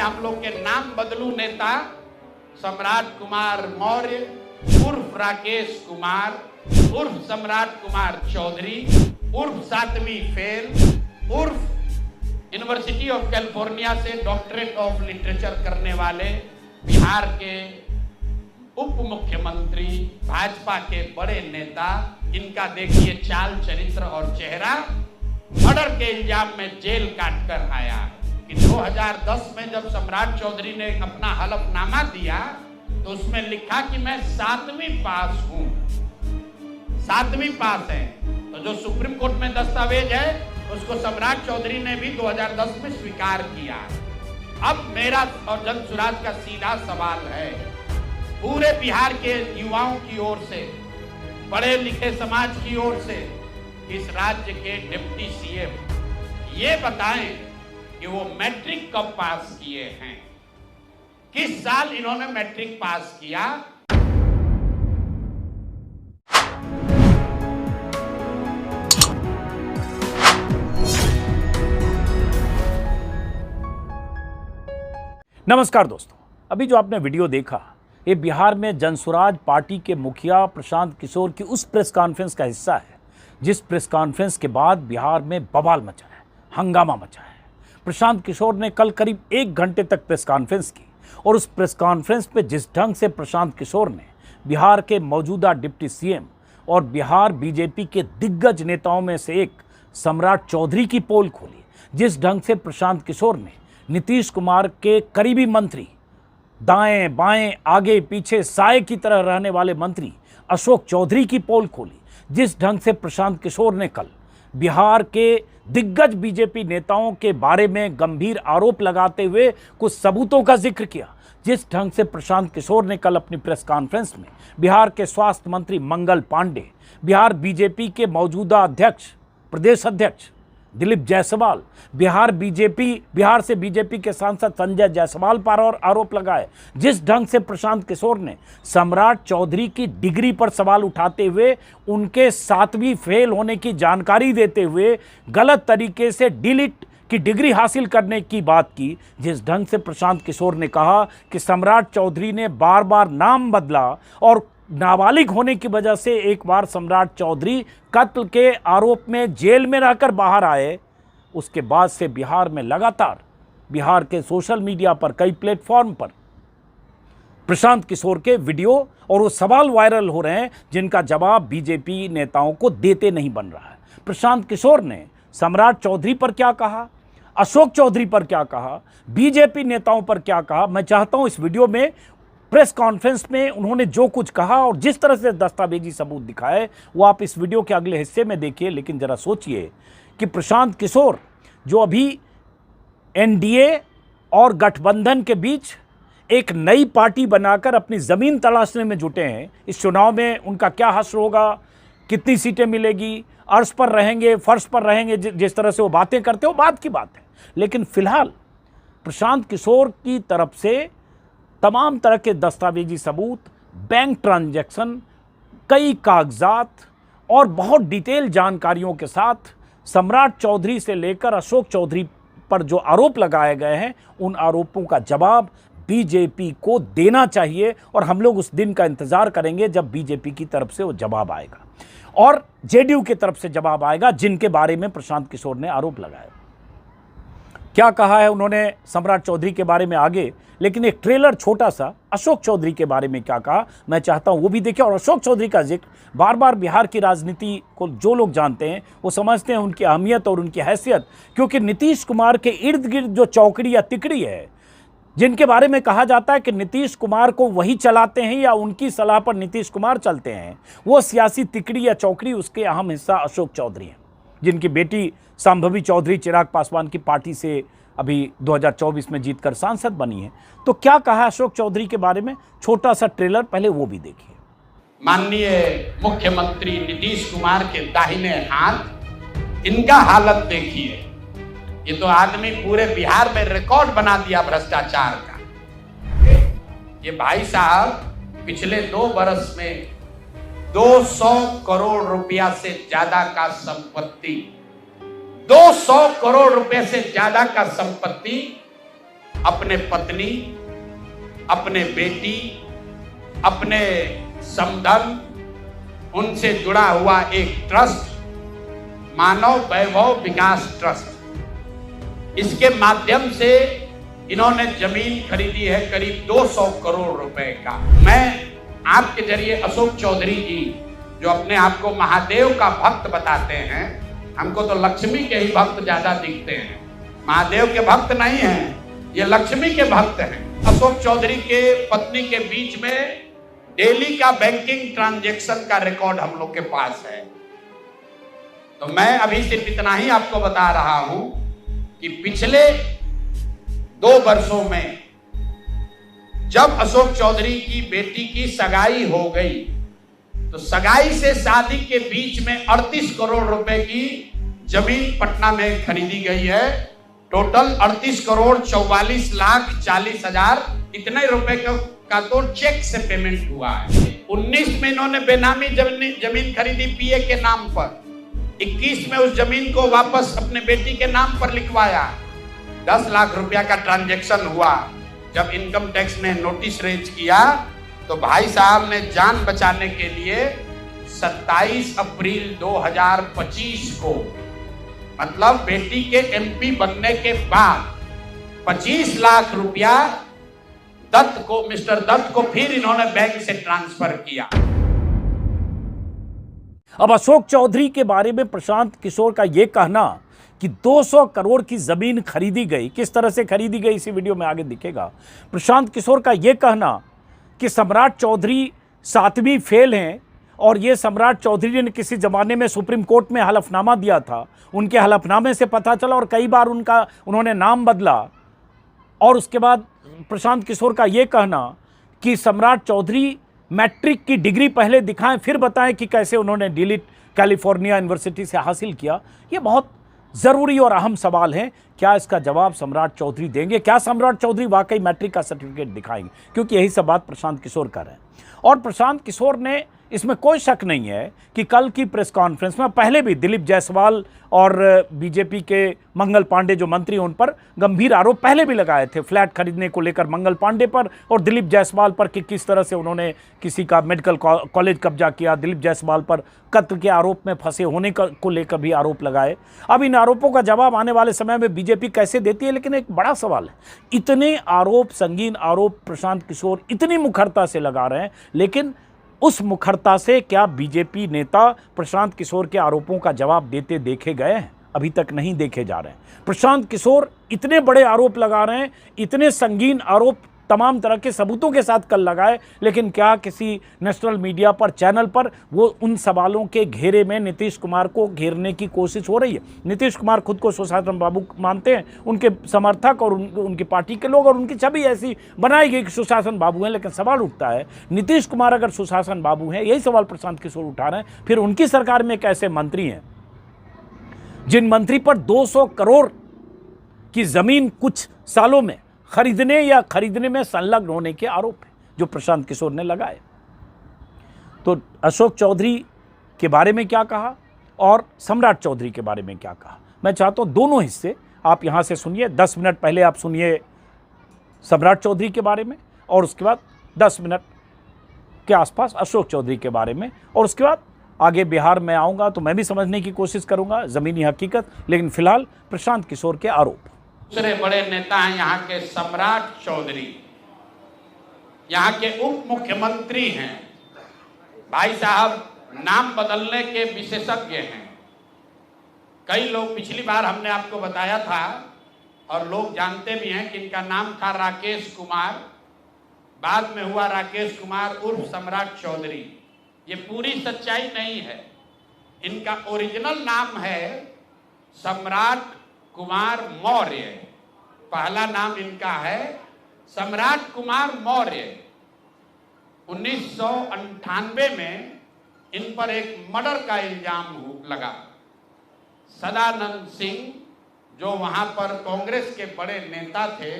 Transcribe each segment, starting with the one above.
हम लोग के नाम बदलू नेता सम्राट कुमार मौर्य उर्फ राकेश कुमार उर्फ सम्राट कुमार चौधरी उर्फ 7वीं फेल उर्फ यूनिवर्सिटी ऑफ कैलिफोर्निया से डॉक्टरेट ऑफ लिटरेचर करने वाले बिहार के उप मुख्यमंत्री भाजपा के बड़े नेता, इनका देखिए चाल चरित्र और चेहरा। मर्डर के इल्जाम में जेल काट कर आया कि 2010 में जब सम्राट चौधरी ने अपना हलफनामा दिया तो उसमें लिखा कि मैं 7वीं पास हूं। 7वीं पास है तो जो सुप्रीम कोर्ट में दस्तावेज है उसको सम्राट चौधरी ने भी 2010 में स्वीकार किया। अब मेरा और जनसुराज का सीधा सवाल है पूरे बिहार के युवाओं की ओर से, पढ़े लिखे समाज की ओर से, इस राज्य के डिप्टी सीएम ये बताएं कि वो मैट्रिक कब पास किए हैं, किस साल इन्होंने मैट्रिक पास किया। नमस्कार दोस्तों, अभी जो आपने वीडियो देखा ये बिहार में जनसुराज पार्टी के मुखिया प्रशांत किशोर की उस प्रेस कॉन्फ्रेंस का हिस्सा है जिस प्रेस कॉन्फ्रेंस के बाद बिहार में बवाल मचा है, हंगामा मचा है। प्रशांत किशोर ने कल करीब 1 घंटे तक प्रेस कॉन्फ्रेंस की और उस प्रेस कॉन्फ्रेंस पे जिस ढंग से प्रशांत किशोर ने बिहार के मौजूदा डिप्टी सीएम और बिहार बीजेपी के दिग्गज नेताओं में से एक सम्राट चौधरी की पोल खोली, जिस ढंग से प्रशांत किशोर ने नीतीश कुमार के करीबी मंत्री, दाएं बाएं आगे पीछे साए की तरह रहने वाले मंत्री अशोक चौधरी की पोल खोली, जिस ढंग से प्रशांत किशोर ने कल बिहार के दिग्गज बीजेपी नेताओं के बारे में गंभीर आरोप लगाते हुए कुछ सबूतों का जिक्र किया, जिस ढंग से प्रशांत किशोर ने कल अपनी प्रेस कॉन्फ्रेंस में बिहार के स्वास्थ्य मंत्री मंगल पांडे, बिहार बीजेपी के मौजूदा अध्यक्ष, प्रदेश अध्यक्ष दिलीप जायसवाल, बिहार से बीजेपी के सांसद संजय जायसवाल पर और आरोप लगाए, जिस ढंग से प्रशांत किशोर ने सम्राट चौधरी की डिग्री पर सवाल उठाते हुए उनके 7वीं फेल होने की जानकारी देते हुए गलत तरीके से डिलीट की डिग्री हासिल करने की बात की, जिस ढंग से प्रशांत किशोर ने कहा कि सम्राट चौधरी ने बार बार नाम बदला और नाबालिग होने की वजह से एक बार सम्राट चौधरी कत्ल के आरोप में जेल में रहकर बाहर आए। उसके बाद से बिहार में लगातार बिहार के सोशल मीडिया पर कई प्लेटफॉर्म पर प्रशांत किशोर के वीडियो और वो सवाल वायरल हो रहे हैं जिनका जवाब बीजेपी नेताओं को देते नहीं बन रहा है। प्रशांत किशोर ने सम्राट चौधरी पर क्या कहा, अशोक चौधरी पर क्या कहा, बीजेपी नेताओं पर क्या कहा, मैं चाहता हूं इस वीडियो में प्रेस कॉन्फ्रेंस में उन्होंने जो कुछ कहा और जिस तरह से दस्तावेजी सबूत दिखाए वो आप इस वीडियो के अगले हिस्से में देखिए। लेकिन जरा सोचिए कि प्रशांत किशोर जो अभी एनडीए और गठबंधन के बीच एक नई पार्टी बनाकर अपनी ज़मीन तलाशने में जुटे हैं, इस चुनाव में उनका क्या हश्र होगा, कितनी सीटें मिलेगी, अर्श पर रहेंगे, फर्श पर रहेंगे, जिस तरह से वो बातें करते हो बात की बात है। लेकिन फिलहाल प्रशांत किशोर की तरफ से तमाम तरह के दस्तावेजी सबूत, बैंक ट्रांजैक्शन, कई कागजात और बहुत डिटेल जानकारियों के साथ सम्राट चौधरी से लेकर अशोक चौधरी पर जो आरोप लगाए गए हैं उन आरोपों का जवाब बीजेपी को देना चाहिए और हम लोग उस दिन का इंतजार करेंगे जब बीजेपी की तरफ से वो जवाब आएगा और जेडीयू की तरफ से जवाब आएगा जिनके बारे में प्रशांत किशोर ने आरोप लगाया। क्या कहा है उन्होंने सम्राट चौधरी के बारे में आगे, लेकिन एक ट्रेलर छोटा सा अशोक चौधरी के बारे में क्या कहा मैं चाहता हूं वो भी देखें। और अशोक चौधरी का जिक्र बार बार बिहार की राजनीति को जो लोग जानते हैं वो समझते हैं उनकी अहमियत और उनकी हैसियत, क्योंकि नीतीश कुमार के इर्द गिर्द जो चौकड़ी या तिकड़ी है जिनके बारे में कहा जाता है कि नीतीश कुमार को वही चलाते हैं या उनकी सलाह पर नीतीश कुमार चलते हैं, वो सियासी तिकड़ी या चौकड़ी उसके अहम हिस्सा अशोक चौधरी हैं, जिनकी बेटी संभवी चौधरी चिराग पासवान की पार्टी से अभी 2024 में जीतकर सांसद बनी है। तो क्या कहा अशोक चौधरी के बारे में, छोटा सा ट्रेलर पहले वो भी देखिए। माननीय मुख्यमंत्री नीतीश कुमार के दाहिने हाथ, इनका हालत देखिए। ये तो आदमी पूरे बिहार में रिकॉर्ड बना दिया भ्रष्टाचार का। ये भाई साहब पिछले 2 बरस में 200 करोड़ रुपया से ज्यादा का संपत्ति 200 करोड़ रुपए से ज्यादा का संपत्ति अपने पत्नी, अपने बेटी, अपने समधन, उनसे जुड़ा हुआ एक ट्रस्ट, मानव वैभव विकास ट्रस्ट, इसके माध्यम से इन्होंने जमीन खरीदी है करीब 200 करोड़ रुपए का। मैं आपके जरिए अशोक चौधरी जी, जो अपने आप को महादेव का भक्त बताते हैं, हमको तो लक्ष्मी के ही भक्त ज्यादा दिखते हैं, महादेव के भक्त नहीं हैं, ये लक्ष्मी के भक्त हैं। अशोक चौधरी के पत्नी के बीच में डेली का बैंकिंग ट्रांजैक्शन का रिकॉर्ड हम लोग के पास है। तो मैं अभी सिर्फ इतना ही आपको बता रहा हूं कि पिछले 2 वर्षों में जब अशोक चौधरी की बेटी की सगाई हो गई, तो सगाई से शादी के बीच में 38 करोड़ रुपए की जमीन पटना में खरीदी गई है। टोटल 38 करोड़ 44,40,000 इतने रुपए का तो चेक से पेमेंट हुआ है। 19 में इन्होंने बेनामी जमीन खरीदी पीए के नाम पर, 21 में उस जमीन को वापस अपने बेटी के नाम पर लिखवाया। 10 लाख रुपया का ट्रांजैक्शन हुआ। जब इनकम टैक्स ने नोटिस रेज किया तो भाई साहब ने जान बचाने के लिए 27 अप्रैल 2025 को, मतलब बेटी के एमपी बनने के बाद 25 लाख रुपया दत्त को, मिस्टर दत्त को फिर इन्होंने बैंक से ट्रांसफर किया। अब अशोक चौधरी के बारे में प्रशांत किशोर का यह कहना कि 200 करोड़ की जमीन खरीदी गई, किस तरह से खरीदी गई इसी वीडियो में आगे दिखेगा। प्रशांत किशोर का यह कहना कि सम्राट चौधरी 7वीं फेल हैं और ये सम्राट चौधरी ने किसी जमाने में सुप्रीम कोर्ट में हलफनामा दिया था, उनके हलफनामे से पता चला और कई बार उन्होंने नाम बदला। और उसके बाद प्रशांत किशोर का यह कहना कि सम्राट चौधरी मैट्रिक की डिग्री पहले दिखाएं फिर बताएं कि कैसे उन्होंने डिलीट कैलिफोर्निया यूनिवर्सिटी से हासिल किया। ये बहुत ज़रूरी और अहम सवाल है। क्या इसका जवाब सम्राट चौधरी देंगे? क्या सम्राट चौधरी वाकई मैट्रिक का सर्टिफिकेट दिखाएंगे? क्योंकि यही सब बात प्रशांत किशोर कर रहे हैं। और प्रशांत किशोर ने, इसमें कोई शक नहीं है कि कल की प्रेस कॉन्फ्रेंस में पहले भी दिलीप जायसवाल और बीजेपी के मंगल पांडे जो मंत्री, उन पर गंभीर आरोप पहले भी लगाए थे, फ्लैट खरीदने को लेकर मंगल पांडे पर और दिलीप जायसवाल पर कि किस तरह से उन्होंने किसी का मेडिकल कॉलेज कब्जा किया। दिलीप जायसवाल पर कत्ल के आरोप में फंसे होने को लेकर भी आरोप लगाए। अब इन आरोपों का जवाब आने वाले समय में बीजेपी कैसे देती है, लेकिन एक बड़ा सवाल है, इतने आरोप, संगीन आरोप प्रशांत किशोर इतनी मुखरता से लगा रहे हैं, लेकिन उस मुखरता से क्या बीजेपी नेता प्रशांत किशोर के आरोपों का जवाब देते देखे गए हैं? अभी तक नहीं देखे जा रहे हैं। प्रशांत किशोर इतने बड़े आरोप लगा रहे हैं, इतने संगीन आरोप तमाम तरह के सबूतों के साथ कल लगाए, लेकिन क्या किसी नेशनल मीडिया पर, चैनल पर वो उन सवालों के घेरे में नीतीश कुमार को घेरने की कोशिश हो रही है? नीतीश कुमार खुद को सुशासन बाबू मानते हैं, उनके समर्थक और उनकी पार्टी के लोग, और उनकी छवि ऐसी बनाई गई कि सुशासन बाबू हैं। लेकिन सवाल उठता है, नीतीश कुमार अगर सुशासन बाबू हैं, यही सवाल प्रशांत किशोर उठा रहे हैं, फिर उनकी सरकार में एक ऐसे मंत्री हैं जिन मंत्री पर 200 करोड़ की जमीन कुछ सालों में खरीदने या खरीदने में संलग्न होने के आरोप हैं जो प्रशांत किशोर ने लगाए। तो अशोक चौधरी के बारे में क्या कहा और सम्राट चौधरी के बारे में क्या कहा, मैं चाहता हूं दोनों हिस्से आप यहां से सुनिए। 10 मिनट पहले आप सुनिए सम्राट चौधरी के बारे में और उसके बाद 10 मिनट के आसपास अशोक चौधरी के बारे में, और उसके बाद आगे बिहार में आऊँगा तो मैं भी समझने की कोशिश करूँगा ज़मीनी हकीकत। लेकिन फिलहाल प्रशांत किशोर के आरोप। दूसरे बड़े नेता हैं यहाँ के सम्राट चौधरी, यहाँ के उप मुख्यमंत्री हैं। भाई साहब नाम बदलने के विशेषज्ञ हैं। कई लोग, पिछली बार हमने आपको बताया था और लोग जानते भी हैं कि इनका नाम था राकेश कुमार, बाद में हुआ राकेश कुमार उर्फ सम्राट चौधरी। ये पूरी सच्चाई नहीं है। इनका ओरिजिनल नाम है सम्राट कुमार मौर्य। पहला नाम इनका है सम्राट कुमार मौर्य। 1998 में इन पर एक मर्डर का इल्जाम लगा। सदानंद सिंह जो वहां पर कांग्रेस के बड़े नेता थे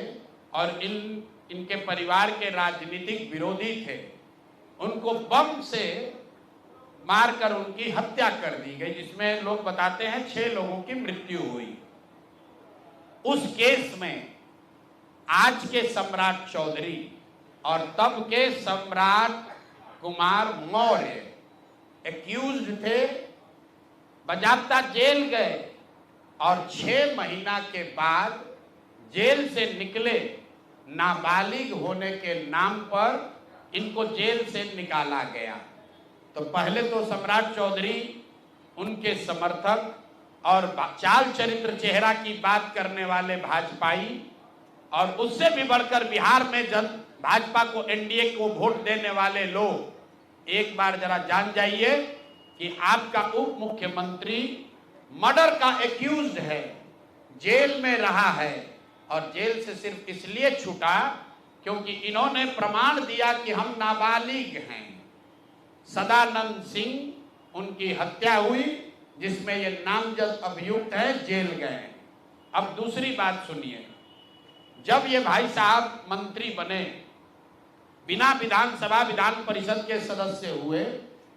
और इनके परिवार के राजनीतिक विरोधी थे, उनको बम से मारकर उनकी हत्या कर दी गई, जिसमें लोग बताते हैं 6 लोगों की मृत्यु हुई। उस केस में आज के सम्राट चौधरी और तब के सम्राट कुमार मौर्य एक्यूज्ड थे, बजाबता जेल गए और 6 महीना के बाद जेल से निकले नाबालिग होने के नाम पर इनको जेल से निकाला गया। तो पहले तो सम्राट चौधरी, उनके समर्थक और चाल चरित्र चेहरा की बात करने वाले भाजपाई, और उससे भी बढ़कर बिहार में भाजपा को, एनडीए को वोट देने वाले लोग, एक बार जरा जान जाइए कि आपका उप मुख्यमंत्री मर्डर का एक्यूज्ड है, जेल में रहा है, और जेल से सिर्फ इसलिए छूटा क्योंकि इन्होंने प्रमाण दिया कि हम नाबालिग हैं। सदानंद सिंह, उनकी हत्या हुई जिसमें ये नामजद अभियुक्त है, जेल गए। अब दूसरी बात सुनिए, जब ये भाई साहब मंत्री बने, बिना विधानसभा विधान परिषद के सदस्य हुए,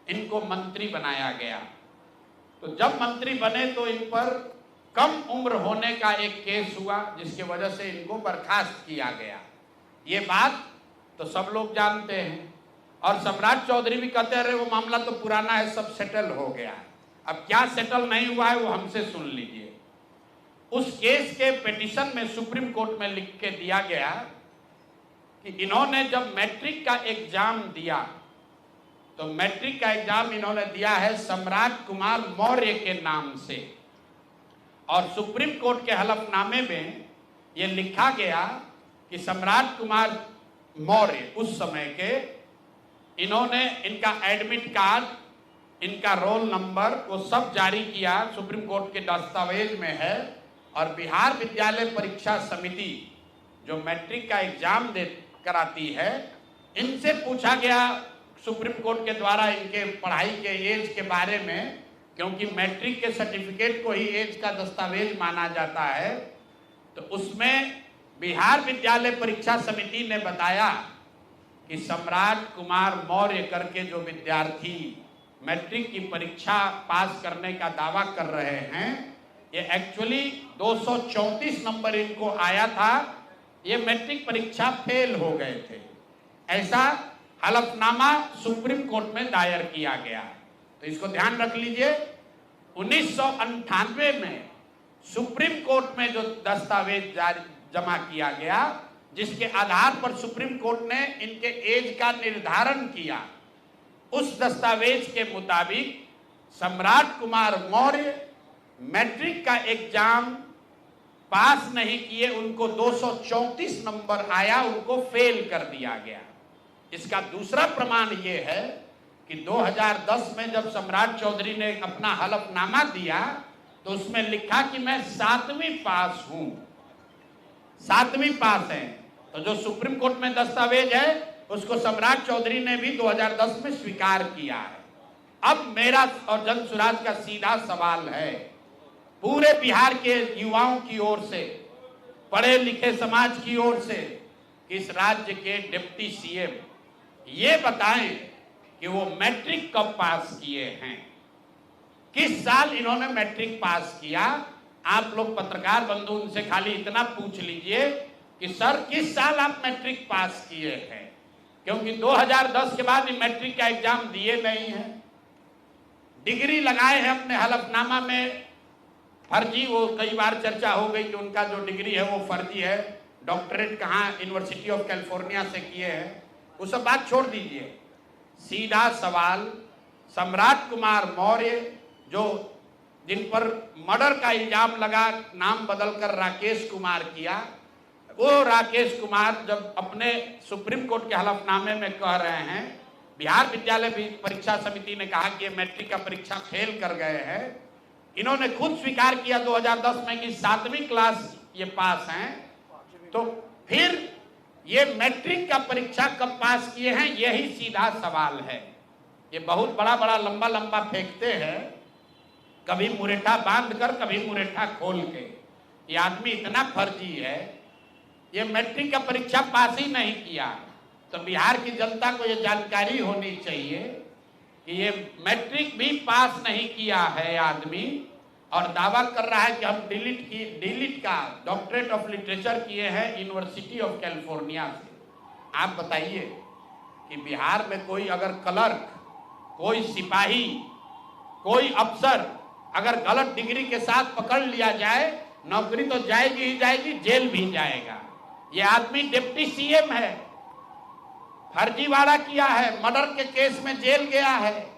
इनको मंत्री बनाया गया। तो जब मंत्री बने तो इन पर कम उम्र होने का एक केस हुआ जिसकी वजह से इनको बर्खास्त किया गया। ये बात तो सब लोग जानते हैं, और सम्राट चौधरी भी कहते रहे वो मामला तो पुराना है, सब सेटल हो गया है। अब क्या सेटल नहीं हुआ है वो हमसे सुन लीजिए। उस केस के पिटीशन में सुप्रीम कोर्ट में लिख के दिया गया कि इन्होंने जब मैट्रिक का एग्जाम दिया, तो मैट्रिक का एग्जाम इन्होंने दिया है सम्राट कुमार मौर्य के नाम से, और सुप्रीम कोर्ट के हलफनामे में यह लिखा गया कि सम्राट कुमार मौर्य उस समय के, इन्होंने इनका एडमिट कार्ड, इनका रोल नंबर, वो सब जारी किया, सुप्रीम कोर्ट के दस्तावेज में है। और बिहार विद्यालय परीक्षा समिति जो मैट्रिक का एग्जाम दे कराती है, इनसे पूछा गया सुप्रीम कोर्ट के द्वारा इनके पढ़ाई के एज के बारे में, क्योंकि मैट्रिक के सर्टिफिकेट को ही एज का दस्तावेज माना जाता है। तो उसमें बिहार विद्यालय परीक्षा समिति ने बताया कि सम्राट कुमार मौर्य करके जो विद्यार्थी मैट्रिक की परीक्षा पास करने का दावा कर रहे हैं, ये एक्चुअली 234 नंबर इनको आया था, ये मैट्रिक परीक्षा फेल हो गए थे। ऐसा हलफनामा सुप्रीम कोर्ट में दायर किया गया। तो इसको ध्यान रख लीजिए, 1998 में सुप्रीम कोर्ट में जो दस्तावेज जमा किया गया, जिसके आधार पर सुप्रीम कोर्ट ने इनके एज का निर्धारण किया, उस दस्तावेज के मुताबिक सम्राट कुमार मौर्य मैट्रिक का एग्जाम पास नहीं किए, उनको 234 नंबर आया, उनको फेल कर दिया गया। इसका दूसरा प्रमाण यह है कि 2010 में जब सम्राट चौधरी ने अपना हलफनामा दिया, तो उसमें लिखा कि मैं 7वीं पास हूं, 7वीं पास है। तो जो सुप्रीम कोर्ट में दस्तावेज है उसको सम्राट चौधरी ने भी 2010 में स्वीकार किया है। अब मेरा और जन सुराज का सीधा सवाल है पूरे बिहार के युवाओं की ओर से, पढ़े लिखे समाज की ओर से, कि इस राज्य के डिप्टी सीएम ये बताएं कि वो मैट्रिक कब पास किए हैं, किस साल इन्होंने मैट्रिक पास किया। आप लोग पत्रकार बंधु उनसे खाली इतना पूछ लीजिए कि सर किस साल आप मैट्रिक पास किए हैं, क्योंकि 2010 के बाद मैट्रिक का एग्जाम दिए नहीं है। डिग्री लगाए हैं अपने हलफनामा में, फर्जी, वो कई बार चर्चा हो गई कि उनका जो डिग्री है वो फर्जी है, डॉक्टरेट कहाँ यूनिवर्सिटी ऑफ कैलिफोर्निया से किए हैं, वो सब बात छोड़ दीजिए। सीधा सवाल, सम्राट कुमार मौर्य जो जिन पर मर्डर का इल्जाम लगा, नाम बदलकर राकेश कुमार किया, वो राकेश कुमार जब अपने सुप्रीम कोर्ट के हलफनामे में कह रहे हैं, बिहार विद्यालय परीक्षा समिति ने कहा कि ये मैट्रिक का परीक्षा फेल कर गए हैं, इन्होंने खुद स्वीकार किया 2010 में कि 7वीं क्लास ये पास हैं, तो फिर ये मैट्रिक का परीक्षा कब पास किए हैं, यही सीधा सवाल है। ये बहुत बड़ा बड़ा लंबा लंबा फेंकते हैं, कभी मुरेठा बांध कर, कभी मुरेठा खोल के। ये आदमी इतना फर्जी है, ये मैट्रिक का परीक्षा पास ही नहीं किया। तो बिहार की जनता को ये जानकारी होनी चाहिए कि ये मैट्रिक भी पास नहीं किया है आदमी, और दावा कर रहा है कि हम डीलिट का डॉक्टरेट ऑफ लिटरेचर किए हैं यूनिवर्सिटी ऑफ कैलिफोर्निया से। आप बताइए कि बिहार में कोई अगर क्लर्क, कोई सिपाही, कोई अफसर अगर गलत डिग्री के साथ पकड़ लिया जाए, नौकरी तो जाएगी ही जाएगी, जेल भी जाएगा। ये आदमी डिप्टी सीएम है, फर्जीवाड़ा किया है, मर्डर के केस में जेल गया है,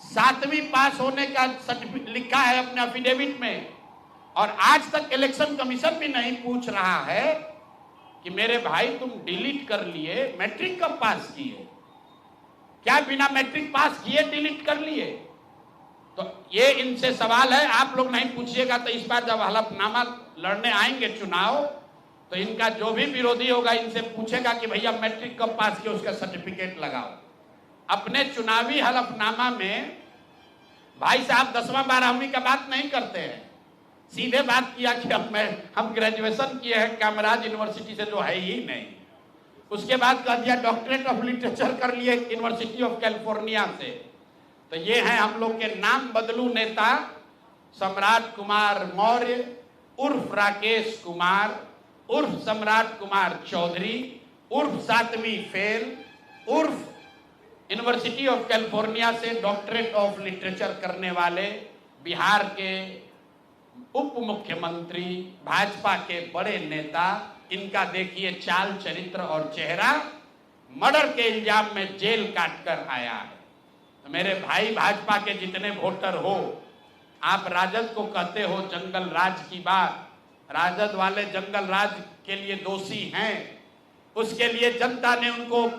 7वीं पास होने का सर्टिफिकेट लिखा है अपने एफिडेविट में, और आज तक इलेक्शन कमीशन भी नहीं पूछ रहा है कि मेरे भाई तुम डिलीट कर लिए, मैट्रिक कब पास किए? क्या बिना मैट्रिक पास किए डिलीट कर लिए? तो ये इनसे सवाल है, आप लोग नहीं पूछिएगा तो इस बार जब हलफनामा लड़ने आएंगे चुनाव, तो इनका जो भी विरोधी होगा इनसे पूछेगा कि भैया मैट्रिक कब पास किया, उसका सर्टिफिकेट लगाओ। अपने चुनावी हलफनामा में भाई साहब 10वां 12वीं का बात नहीं करते हैं, सीधे बात किया कि हम ग्रेजुएशन किए हैं कामराज यूनिवर्सिटी से, जो है ही नहीं। उसके बाद कह दिया डॉक्टरेट ऑफ लिटरेचर कर लिए यूनिवर्सिटी ऑफ कैलिफोर्निया से। तो ये है हम लोग के नाम बदलू नेता सम्राट कुमार मौर्य उर्फ राकेश कुमार उर्फ सम्राट कुमार चौधरी उर्फ 7वीं फेल उर्फ यूनिवर्सिटी ऑफ कैलिफोर्निया से डॉक्टरेट ऑफ लिटरेचर करने वाले बिहार के उप मुख्यमंत्री, भाजपा के बड़े नेता। इनका देखिए चाल चरित्र और चेहरा, मर्डर के इल्जाम में जेल काट कर आया है। तो मेरे भाई भाजपा के जितने वोटर हो, आप राजद को कहते हो जंगल राज की बात, राजद वाले जंगल राज के लिए दोषी हैं, उसके लिए जनता ने उनको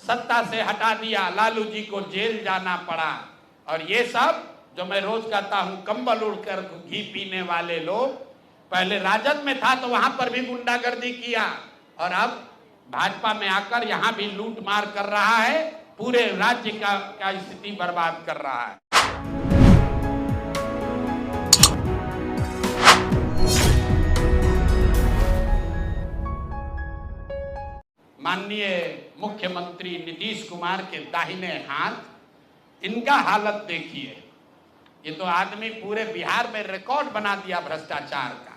सत्ता से हटा दिया, लालू जी को जेल जाना पड़ा। और ये सब जो मैं रोज कहता हूं कंबल उड़कर घी पीने वाले लोग, पहले राजद में था तो वहां पर भी गुंडागर्दी किया, और अब भाजपा में आकर यहां भी लूट मार कर रहा है, पूरे राज्य का स्थिति बर्बाद कर रहा है। माननीय मुख्यमंत्री नीतीश कुमार के दाहिने हाथ, इनका हालत देखिए। ये तो आदमी पूरे बिहार में रिकॉर्ड बना दिया भ्रष्टाचार का।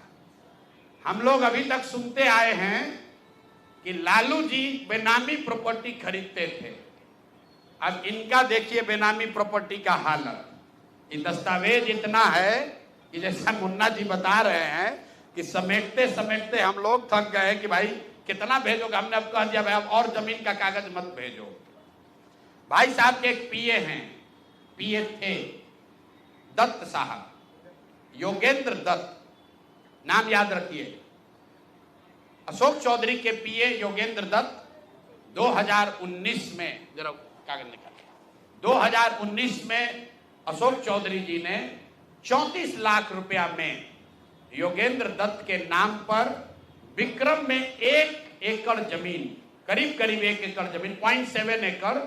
हम लोग अभी तक सुनते आए हैं कि लालू जी बेनामी प्रॉपर्टी खरीदते थे, अब इनका देखिए बेनामी प्रॉपर्टी का हालत। ये दस्तावेज इतना है कि जैसा मुन्ना जी बता रहे हैं कि समेटते समेटते हम लोग थक गए कि भाई कितना भेजोगे। हमने अब कह दिया भाई अब और जमीन का कागज मत भेजो। भाई साहब के एक पीए हैं, पीए थे दत्त साहब, योगेंद्र दत्त, नाम याद रखिए। अशोक चौधरी के पीए योगेंद्र दत्त 2019 में, जरा कागज निकालिए, 2019 में अशोक चौधरी जी ने 34 लाख रुपया में योगेंद्र दत्त के नाम पर विक्रम में 1 एकड़ जमीन, करीब करीब 1 एकड़ जमीन, 0.7 एकड़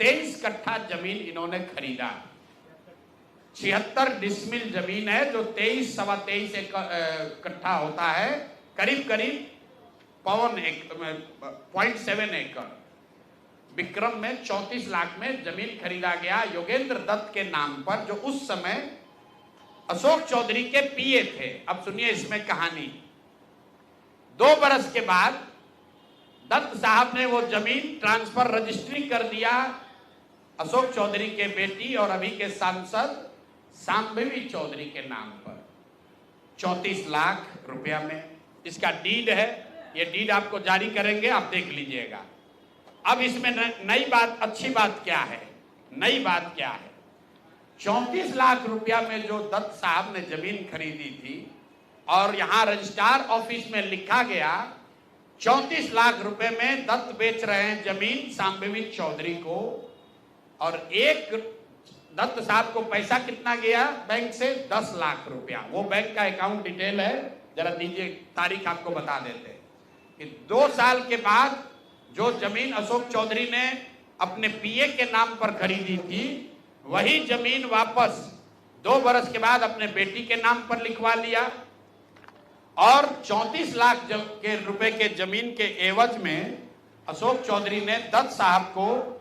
23 कट्ठा जमीन इन्होंने खरीदा। 76 डिसमिल जमीन है, जो 23 सवा 23 कट्ठा होता है, करीब करीब 0.7 एकड़ विक्रम में 34 लाख में जमीन खरीदा गया योगेंद्र दत्त के नाम पर, जो उस समय अशोक चौधरी के पीए थे। अब सुनिए इसमें कहानी। 2 बरस के बाद दत्त साहब ने वो जमीन ट्रांसफर रजिस्ट्री कर दिया अशोक चौधरी के बेटी और अभी के सांसद सांबवी चौधरी के नाम पर 34 लाख रुपया में। इसका डीड है, ये डीड आपको जारी करेंगे, आप देख लीजिएगा। अब इसमें नई बात, अच्छी बात क्या है, नई बात क्या है? 34 लाख रुपया में जो दत्त साहब ने जमीन खरीदी थी, और यहां रजिस्ट्रार ऑफिस में लिखा गया 34 लाख रुपए में दत्त बेच रहे हैं जमीन सांबवी चौधरी को, और एक दत्त साहब को पैसा कितना गया बैंक से? 10 लाख रुपया। वो बैंक का अकाउंट डिटेल है, जरा दीजिए, तारीख आपको बता देते हैं कि 2 साल के बाद जो जमीन अशोक चौधरी ने अपने पीए के नाम पर खरीदी थी, वही जमीन वापस 2 बरस के बाद अपने बेटी के नाम पर लिखवा लिया, और 34 लाख के रुपए के जमीन के एवज में अशोक चौधरी ने दत्त साहब को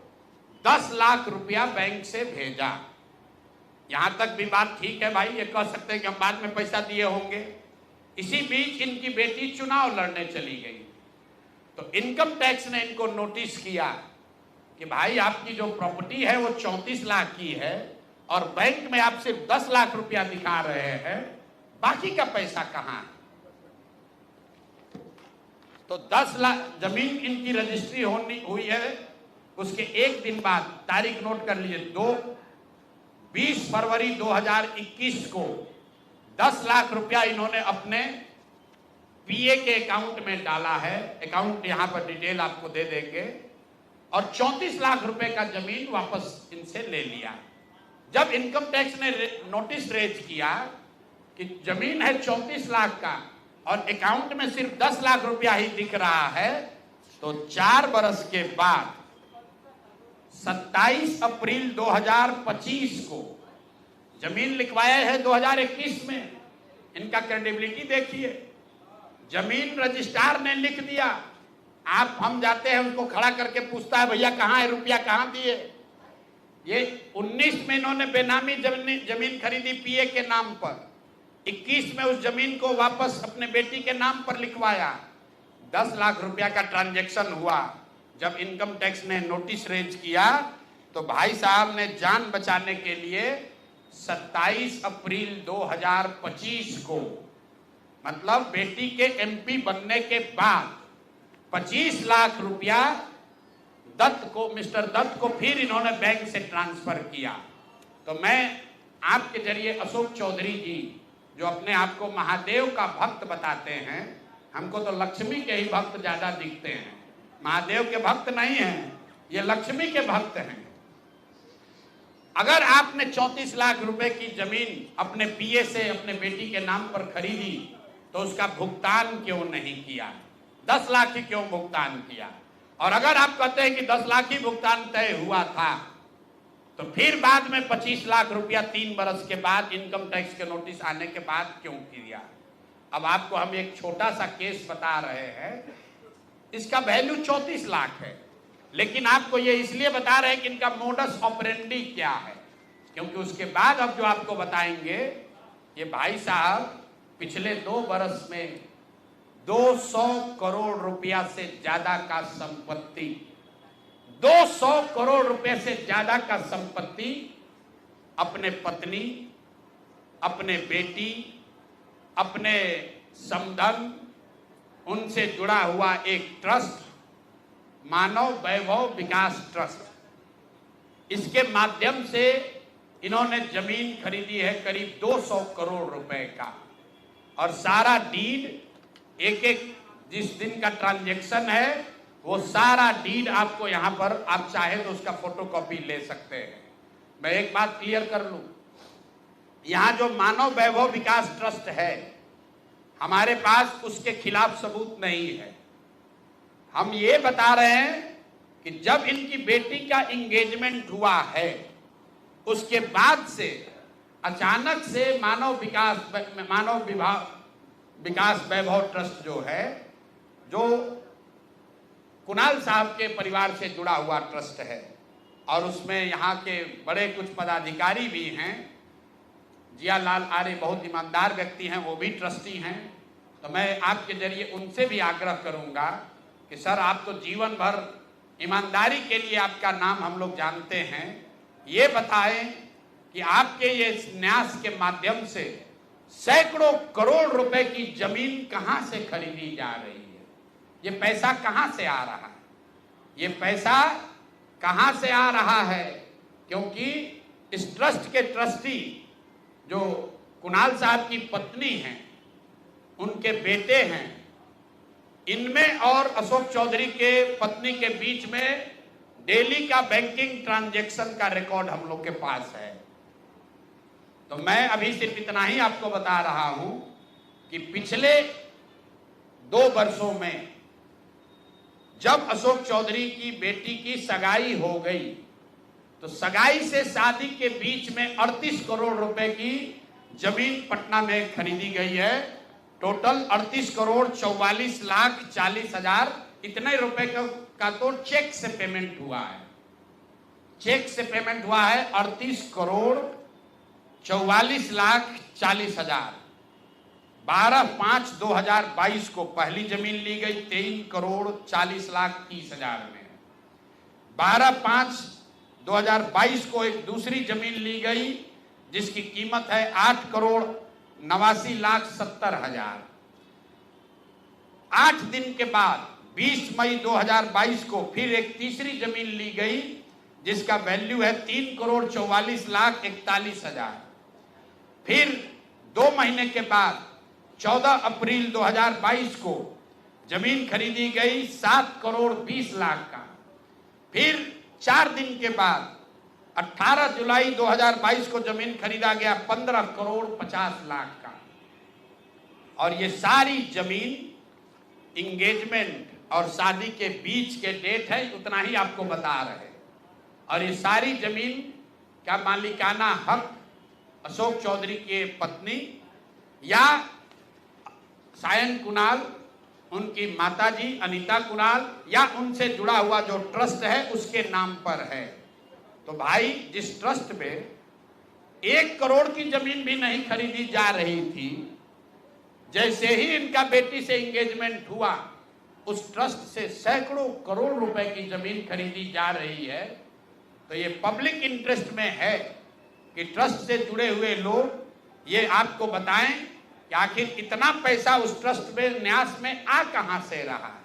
10 लाख रुपया बैंक से भेजा। यहां तक भी बात ठीक है भाई, ये कह सकते हैं कि हम बाद में पैसा दिए होंगे। इसी बीच इनकी बेटी चुनाव लड़ने चली गई, तो इनकम टैक्स ने इनको नोटिस किया कि भाई आपकी जो प्रॉपर्टी है वो 34 लाख की है और बैंक में आप सिर्फ 10 लाख रुपया दिखा रहे हैं, बाकी का पैसा कहां है? तो 10 लाख जमीन इनकी रजिस्ट्री हुई है। उसके एक दिन बाद, तारीख नोट कर लीजिए, 20 फरवरी 2021 को 10 लाख रुपया इन्होंने अपने पीए के अकाउंट में डाला है। अकाउंट यहां पर डिटेल आपको दे देंगे। और 34 लाख रुपए का जमीन वापस इनसे ले लिया। जब इनकम टैक्स ने नोटिस रेज किया कि जमीन है 34 लाख का और अकाउंट में सिर्फ 10 लाख रुपया ही दिख रहा है, तो 4 बरस के बाद 27 अप्रैल 2025 को जमीन लिखवाया है 2021 में। इनका क्रेडिबिलिटी देखिए। जमीन रजिस्ट्रार ने लिख दिया, आप हम जाते हैं उनको खड़ा करके पूछता है भैया कहाँ है रुपया, कहाँ दिए? ये 19 में इन्होंने बेनामी जमीन खरीदी पीए के नाम पर, 21 में उस जमीन को वापस अपने बेटी के नाम पर लिखवाया। 10 लाख रुपया का ट्रांजैक्शन हुआ। जब इनकम टैक्स ने नोटिस रेज किया तो भाई साहब ने जान बचाने के लिए 27 अप्रैल 2025 को, मतलब बेटी के एमपी बनने के बाद 25 लाख रुपया मिस्टर दत्त को फिर इन्होंने बैंक से ट्रांसफर किया। तो मैं आपके जरिए अशोक चौधरी जी, जो अपने आप को महादेव का भक्त बताते हैं, हमको तो लक्ष्मी के ही भक्त ज्यादा दिखते हैं, महादेव के भक्त नहीं हैं, ये लक्ष्मी के भक्त हैं। अगर आपने 34 लाख रुपए की जमीन अपने पीए से अपने बेटी के नाम पर खरीदी तो उसका भुगतान क्यों नहीं किया? 10 लाख ही क्यों भुगतान किया? और अगर आप कहते हैं कि 10 लाख ही भुगतान तय हुआ था, तो फिर बाद में 25 लाख रुपया 3 बरस के बाद इनकम टैक्स के नोटिस आने के बाद क्यों किया? अब आपको हम एक छोटा सा केस बता रहे हैं, इसका वैल्यू 34 लाख है, लेकिन आपको ये इसलिए बता रहे हैं कि इनका मोडस ऑपरेंडी क्या है, क्योंकि उसके बाद अब जो आपको बताएंगे, ये भाई साहब पिछले 2 बरस में 200 करोड़ रुपया से ज्यादा का संपत्ति, 200 करोड़ रुपए से ज्यादा का संपत्ति अपने पत्नी, अपने बेटी, अपने समधन, उनसे जुड़ा हुआ एक ट्रस्ट, मानव वैभव विकास ट्रस्ट, इसके माध्यम से इन्होंने जमीन खरीदी है करीब 200 करोड़ रुपए का। और सारा डीड, एक एक जिस दिन का ट्रांजैक्शन है, वो सारा डीड आपको यहां पर, आप चाहे तो उसका फोटोकॉपी ले सकते हैं। मैं एक बात क्लियर कर लूं, यहां जो मानव वैभव विकास ट्रस्ट है, हमारे पास उसके खिलाफ सबूत नहीं है। हम ये बता रहे हैं कि जब इनकी बेटी का इंगेजमेंट हुआ है, उसके बाद से अचानक से मानव विकास वैभव ट्रस्ट जो है, जो कुणाल साहब के परिवार से जुड़ा हुआ ट्रस्ट है, और उसमें यहाँ के बड़े कुछ पदाधिकारी भी हैं, जियालाल आर्य बहुत ईमानदार व्यक्ति हैं, वो भी ट्रस्टी हैं। तो मैं आपके जरिए उनसे भी आग्रह करूंगा कि सर, आप तो जीवन भर ईमानदारी के लिए आपका नाम हम लोग जानते हैं, ये बताएं कि आपके ये न्यास के माध्यम से सैकड़ों करोड़ रुपए की जमीन कहां से खरीदी जा रही है? ये पैसा कहां से आ रहा है? ये पैसा कहां से आ रहा है? क्योंकि इस ट्रस्ट के ट्रस्टी जो कुणाल साहब की पत्नी हैं, उनके बेटे हैं, इनमें और अशोक चौधरी के पत्नी के बीच में डेली का बैंकिंग ट्रांजैक्शन का रिकॉर्ड हम लोग के पास है। तो मैं अभी सिर्फ इतना ही आपको बता रहा हूं कि पिछले 2 वर्षों में जब अशोक चौधरी की बेटी की सगाई हो गई, तो सगाई से शादी के बीच में 38 करोड़ रुपए की जमीन पटना में खरीदी गई है। टोटल 38 करोड़ 44 लाख 40 हजार इतने रुपए का तो चेक से पेमेंट हुआ है। चेक से पेमेंट हुआ है 38 करोड़ 44,40,000। 12/5/2022 को पहली जमीन ली गई 3,40,30,30,000 में। 12/5/2022 को एक दूसरी जमीन ली गई जिसकी कीमत है 8,89,70,000। 8 दिन के बाद 20 मई 2022 को फिर एक तीसरी जमीन ली गई जिसका वैल्यू है 3,44,41,000। फिर 2 महीने के बाद 14 अप्रैल 2022 को जमीन खरीदी गई 7,20,00,000 का। फिर 4 दिन के बाद 18 जुलाई 2022 को जमीन खरीदा गया 15,50,00,000 का। और ये सारी जमीन इंगेजमेंट और शादी के बीच के डेट है, उतना ही आपको बता रहे हैं। और ये सारी जमीन का मालिकाना हक अशोक चौधरी के पत्नी या सायन कुणाल, उनकी माताजी अनीता कुणाल या उनसे जुड़ा हुआ जो ट्रस्ट है उसके नाम पर है। तो भाई, जिस ट्रस्ट में 1 करोड़ की जमीन भी नहीं खरीदी जा रही थी, जैसे ही इनका बेटी से एंगेजमेंट हुआ उस ट्रस्ट से सैकड़ों करोड़ रुपए की जमीन खरीदी जा रही है। तो ये पब्लिक इंटरेस्ट में है कि ट्रस्ट से जुड़े हुए लोग ये आपको बताएं कि आखिर इतना पैसा उस ट्रस्ट में न्यास में आ कहां से रहा है,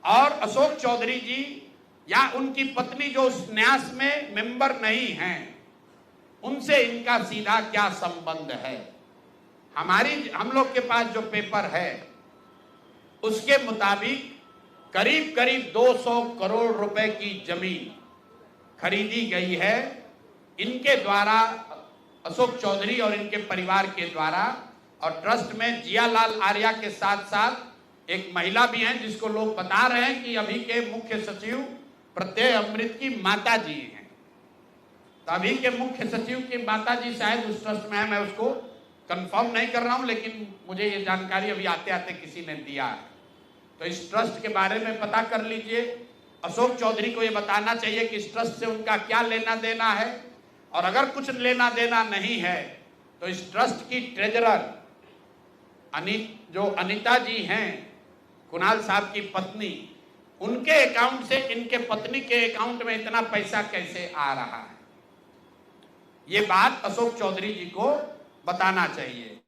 और अशोक चौधरी जी या उनकी पत्नी जो उस न्यास में मेंबर नहीं हैं, उनसे इनका सीधा क्या संबंध है। हम लोग के पास जो पेपर है उसके मुताबिक करीब करीब 200 करोड़ रुपए की जमीन खरीदी गई है इनके द्वारा, अशोक चौधरी और इनके परिवार के द्वारा। और ट्रस्ट में जियालाल आर्या के साथ साथ एक महिला भी हैं जिसको लोग बता रहे हैं कि अभी के मुख्य सचिव प्रत्यय अमृत की माता जी हैं। तो अभी के मुख्य सचिव की माता जी शायद उस ट्रस्ट में है, मैं उसको कंफर्म नहीं कर रहा हूं, लेकिन मुझे ये जानकारी अभी आते आते किसी ने दिया है। तो इस ट्रस्ट के बारे में पता कर लीजिए। अशोक चौधरी को ये बताना चाहिए कि इस ट्रस्ट से उनका क्या लेना देना है, और अगर कुछ लेना देना नहीं है तो इस ट्रस्ट की ट्रेजरर जो अनीता जी हैं, कुणाल साहब की पत्नी, उनके अकाउंट से इनके पत्नी के अकाउंट में इतना पैसा कैसे आ रहा है, ये बात अशोक चौधरी जी को बताना चाहिए।